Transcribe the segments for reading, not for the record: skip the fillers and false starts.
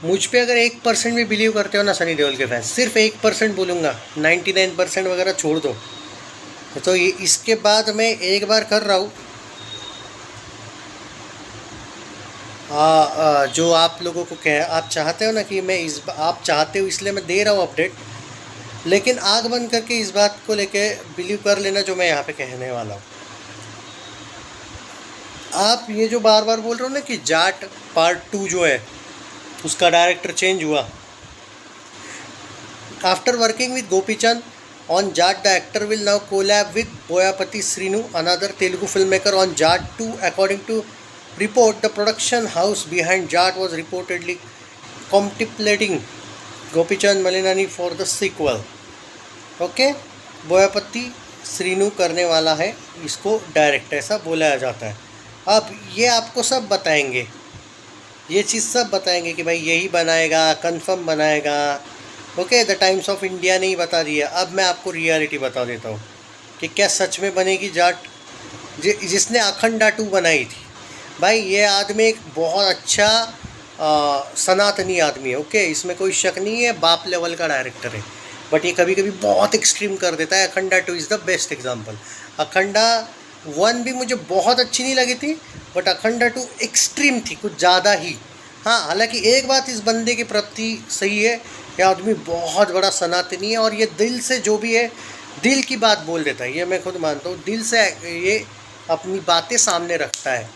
मुझ पे अगर 1% भी बिलीव करते हो ना सनी देओल के फैंस, सिर्फ 1% बोलूँगा, 99% वगैरह छोड़ दो। तो ये इसके बाद मैं एक बार कर रहा हूँ, जो आप लोगों को कह, आप चाहते हो ना कि मैं आप चाहते हो इसलिए मैं दे रहा हूँ अपडेट, लेकिन आग बंद करके इस बात को लेके बिलीव कर लेना जो मैं यहाँ पे कहने वाला हूँ। आप ये जो बार बार बोल रहे हो ना कि जाट पार्ट 2 जो है उसका डायरेक्टर चेंज हुआ, after working with Gopichand on Jat, the actor will now collab with Boyapati Srinu, another Telugu filmmaker, on Jat 2. According to report, the production house behind Jat was reportedly contemplating Gopichand Malinani for the sequel. Okay, Boyapati Srinu करने वाला है इसको direct, ऐसा बोला जाता है। अब ये आपको सब बताएंगे, ये चीज़ सब बताएंगे कि भाई यही बनाएगा, कंफर्म बनाएगा। Okay, the times of India ने ही बता दिया। अब मैं आपको रियलिटी बता देता हूँ कि क्या सच में बनेगी जाट। जिसने अखंडा 2 बनाई थी, भाई ये आदमी एक बहुत अच्छा सनातनी आदमी है। ओके, इसमें कोई शक नहीं है, बाप लेवल का डायरेक्टर है, बट ये कभी कभी बहुत एक्सट्रीम कर देता है। Akhanda 2 is the best example. Akhanda 1 भी मुझे बहुत अच्छी नहीं लगी थी, बट अखंडा 2 एक्सट्रीम थी कुछ ज़्यादा ही। हाँ, हालांकि एक बात इस बंदे के प्रति सही है, ये आदमी बहुत बड़ा सनातनी है और ये दिल से जो भी है दिल की बात बोल देता है। ये मैं खुद मानता हूँ, दिल से ये अपनी बातें सामने रखता है।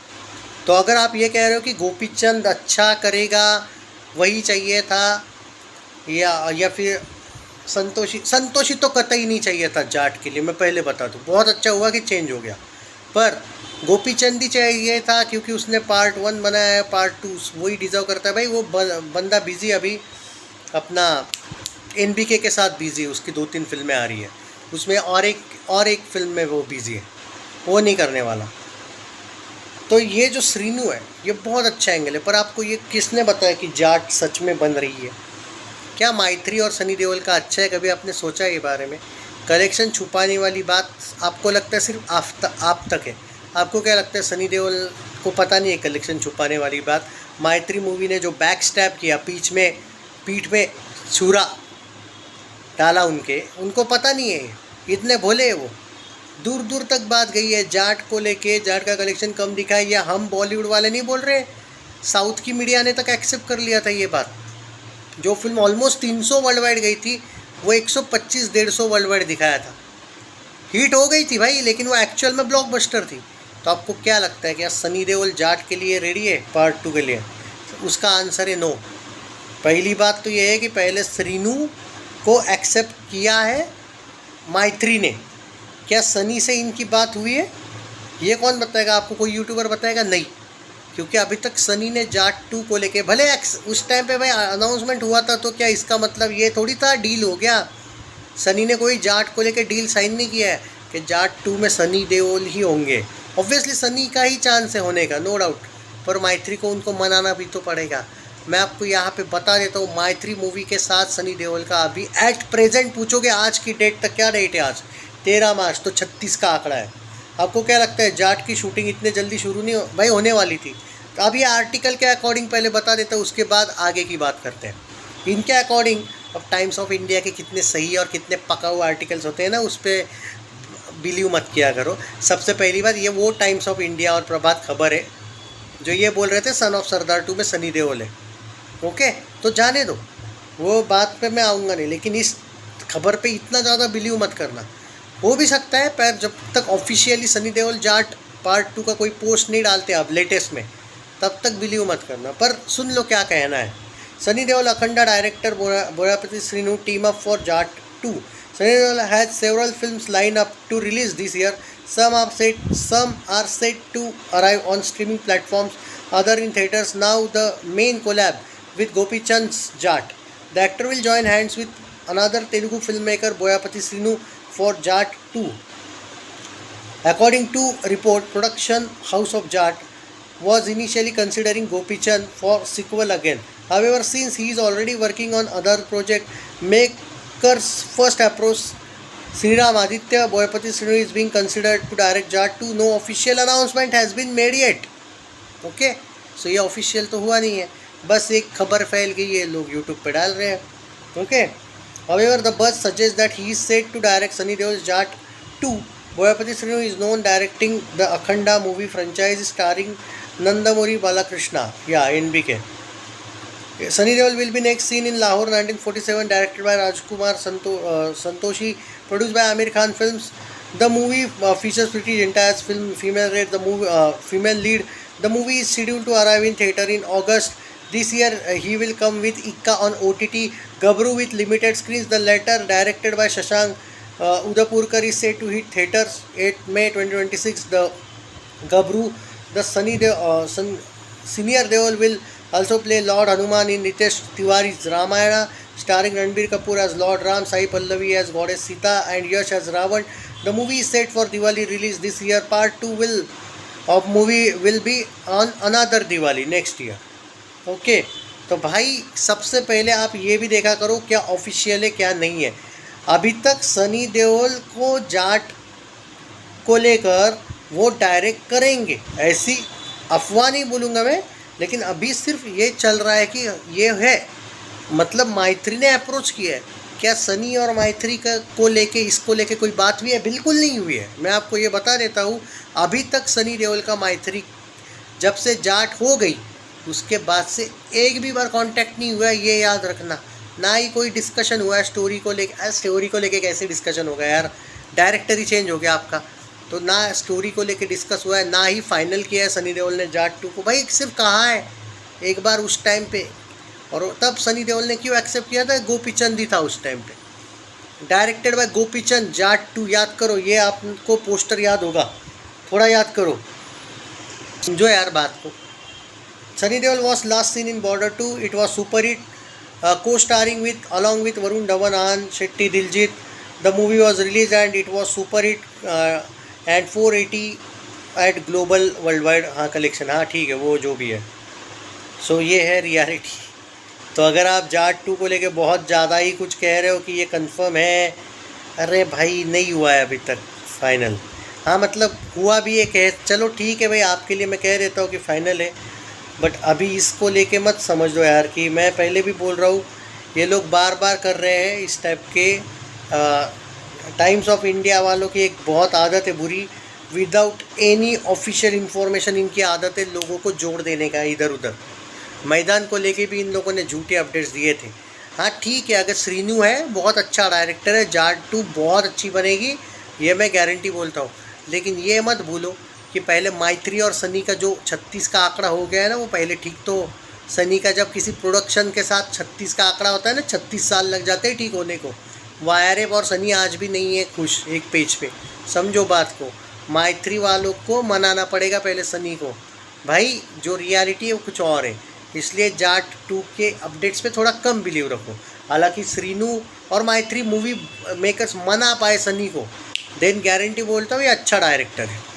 तो अगर आप ये कह रहे हो कि गोपीचंद अच्छा करेगा, वही चाहिए था, या फिर संतोषी तो कतई नहीं चाहिए था जाट के लिए, मैं पहले बता दूँ। बहुत अच्छा हुआ कि चेंज हो गया, पर गोपीचंद ही चाहिए था क्योंकि उसने पार्ट 1 बनाया है, पार्ट 2 वही डिज़र्व करता है। भाई वो बंदा बिज़ी, अभी अपना NBK के साथ बिज़ी है, उसकी 2-3 फिल्में आ रही है, उसमें और एक फिल्म में वो बिज़ी है, वो नहीं करने वाला। तो ये जो श्रीनु है ये बहुत अच्छा एंगल है, पर आपको ये किसने बताया कि जाट सच में बन रही है? क्या मैत्री और सनी देओल का अच्छा है? कभी आपने सोचा ये बारे में? कलेक्शन छुपाने वाली बात आपको लगता है सिर्फ आप तक है? आपको क्या लगता है सनी देओल को पता नहीं है कलेक्शन छुपाने वाली बात? मैत्री मूवी ने जो बैक स्टैप किया, पीठ में छुरा डाला उनको पता नहीं है, इतने भोले है वो। दूर दूर तक बात गई है जाट को लेके, जाट का कलेक्शन कम दिखा है, या हम बॉलीवुड वाले नहीं बोल रहे, साउथ की मीडिया ने तक एक्सेप्ट कर लिया था ये बात। जो फिल्म ऑलमोस्ट 300 वर्ल्ड वाइड गई थी, वो 125-150 वर्ल्ड वाइड दिखाया था। हिट हो गई थी भाई, लेकिन वो एक्चुअल में ब्लॉकबस्टर थी। तो आपको क्या लगता है, क्या सनी देओल जाट के लिए रेडी है पार्ट 2 के लिए? उसका आंसर है नो। पहली बात तो ये है कि पहले श्रीनु को एक्सेप्ट किया है मैत्री ने। क्या सनी से इनकी बात हुई है? ये कौन बताएगा आपको? कोई यूट्यूबर बताएगा? नहीं, क्योंकि अभी तक सनी ने जाट 2 को लेके, भले उस टाइम पे भाई अनाउंसमेंट हुआ था, तो क्या इसका मतलब ये थोड़ी था डील हो गया? सनी ने कोई जाट को लेके डील साइन नहीं किया है कि जाट 2 में सनी देओल ही होंगे। ऑब्वियसली सनी का ही चांस है होने का, नो डाउट, पर मैत्री को उनको मनाना भी तो पड़ेगा। मैं आपको यहाँ पे बता देता हूँ, मैत्री मूवी के साथ सनी देओल का अभी एट प्रेजेंट पूछोगे आज की डेट तक, क्या डेट है आज 13 मार्च, तो 36 का आंकड़ा है। आपको क्या लगता है जाट की शूटिंग इतने जल्दी शुरू नहीं भाई होने वाली थी? तो अब ये आर्टिकल के अकॉर्डिंग पहले बता देता हूँ, उसके बाद आगे की बात करते हैं। इनके अकॉर्डिंग अब टाइम्स ऑफ इंडिया के कितने सही और कितने पका हुए आर्टिकल्स होते हैं ना, उस पर बिलीव मत किया करो। सबसे पहली बात, ये वो टाइम्स ऑफ इंडिया और प्रभात खबर है जो ये बोल रहे थे सन ऑफ सरदार 2 में सनी देओल है। ओके, तो जाने दो, वो बात पे मैं आऊँगा नहीं, लेकिन इस खबर पे इतना ज़्यादा बिलीव मत करना। हो भी सकता है, पर जब तक ऑफिशियली सनी देओल जाट पार्ट 2 का कोई पोस्ट नहीं डालते आप लेटेस्ट में, तब तक बिलीव मत करना। पर सुन लो क्या कहना है। Sunny Deol Akhanda director Boyapati Srinu team up for Jat 2. Sunny Deol has several films lined up to release this year. Some are set to arrive on streaming platforms, other in theaters. Now the main collab with Gopi Chand's Jat. The actor will join hands with another Telugu filmmaker Boyapati Srinu for Jat 2. According to report, production house of Jat was initially considering Gopi Chand for sequel again. However, since he is already working on other project, makers first approach Sriram Aditya Boyapati Srinu is being considered to direct Jat 2. No official announcement has been made yet. Okay, so ये official तो हुआ नहीं है, बस एक खबर फैल गई है, लोग यूट्यूब पे डाल रहे हैं. Okay. However, the buzz suggests that he is set to direct Sunny Deol's Jaat 2. Boyapati Srinu is known directing the Akhanda movie franchise starring Nandamuri Balakrishna. Yeah, NBK. Sunny Deol will be next seen in Lahore 1947, directed by Rajkumar Santoshi, produced by Amir Khan Films. The movie features Preeti Zinta's female lead. The movie is scheduled to arrive in theatre in August. This year, he will come with Ikka on OTT, Gabru with limited screens. The latter, directed by Shashank Udapurkar, is set to hit theatres 8 May 2026. The Gabru, the senior Deol will also play Lord Hanuman in Nitesh Tiwari's Ramayana, starring Ranbir Kapoor as Lord Ram, Sai Pallavi as Goddess Sita, and Yash as Ravan. The movie is set for Diwali release this year. Part 2 of movie will be on another Diwali next year. Okay. तो भाई सबसे पहले आप ये भी देखा करो क्या ऑफिशियल है क्या नहीं है. अभी तक सनी देओल को जाट को लेकर वो डायरेक्ट करेंगे ऐसी अफवाह नहीं बोलूँगा मैं, लेकिन अभी सिर्फ ये चल रहा है कि ये है. मतलब माइत्री ने अप्रोच किया है. क्या सनी और माइत्री को लेके इसको लेके कोई बात हुई है? बिल्कुल नहीं हुई है. मैं आपको ये बता देता हूँ, अभी तक सनी देओल का माइत्री जब से जाट हो गई उसके बाद से एक भी बार कांटेक्ट नहीं हुआ है, ये याद रखना. ना ही कोई डिस्कशन हुआ है स्टोरी को लेके. स्टोरी को लेके कैसे डिस्कशन होगा यार, डायरेक्टर ही चेंज हो गया आपका. तो ना स्टोरी को लेके डिस्कस हुआ है, ना ही फाइनल किया है सनी देओल ने जाट 2 को. भाई सिर्फ कहा है एक बार उस टाइम पे, और तब सनी देओल ने क्यों एक्सेप्ट किया था? गोपीचंद ही था उस टाइम पे. डायरेक्टेड बाय गोपीचंद, जाट 2 याद करो. ये आपको पोस्टर याद होगा, थोड़ा याद करो, समझो यार बात को. Sunny Deol was last seen in Border 2. It was super hit, co-starring along with Varun Dhawan, Anand Shetty, Diljit. The movie was released and it was super hit and 480 at global worldwide collection. हाँ ठीक है, वो जो भी है. सो ये है reality. तो अगर आप जाट 2 को लेके बहुत ज़्यादा ही कुछ कह रहे हो कि ये कंफर्म है, अरे भाई नहीं हुआ है अभी तक फाइनल. हाँ मतलब हुआ भी है, कह चलो ठीक है भाई, आपके लिए मैं कह देता हूँ कि फाइनल है. बट अभी इसको लेके मत समझ लो यार कि मैं पहले भी बोल रहा हूँ, ये लोग बार बार कर रहे हैं इस टाइप के. टाइम्स ऑफ इंडिया वालों की एक बहुत आदत है बुरी, विदाउट एनी ऑफिशियल इन्फॉर्मेशन इनकी आदत है लोगों को जोड़ देने का इधर उधर. मैदान को लेके भी इन लोगों ने झूठे अपडेट्स दिए थे. हाँ ठीक है, अगर श्रीनु है बहुत अच्छा डायरेक्टर है, जाट 2 बहुत अच्छी बनेगी, ये मैं गारंटी बोलता हूँ. लेकिन ये मत भूलो कि पहले माइत्री और सनी का जो 36 का आंकड़ा हो गया है ना, वो पहले ठीक तो सनी का जब किसी प्रोडक्शन के साथ 36 का आंकड़ा होता है ना, 36 साल लग जाते हैं ठीक होने को. वायरेब और सनी आज भी नहीं है खुश एक पेज पे, समझो बात को. माइत्री वालों को मनाना पड़ेगा पहले सनी को. भाई जो रियलिटी है वो कुछ और है, इसलिए जाट 2 के अपडेट्स पे थोड़ा कम बिलीव रखो. हालांकि श्रीनु और माइत्री मूवी मेकर्स मना पाए सनी को, देन गारंटी बोलता हूँ ये अच्छा डायरेक्टर है.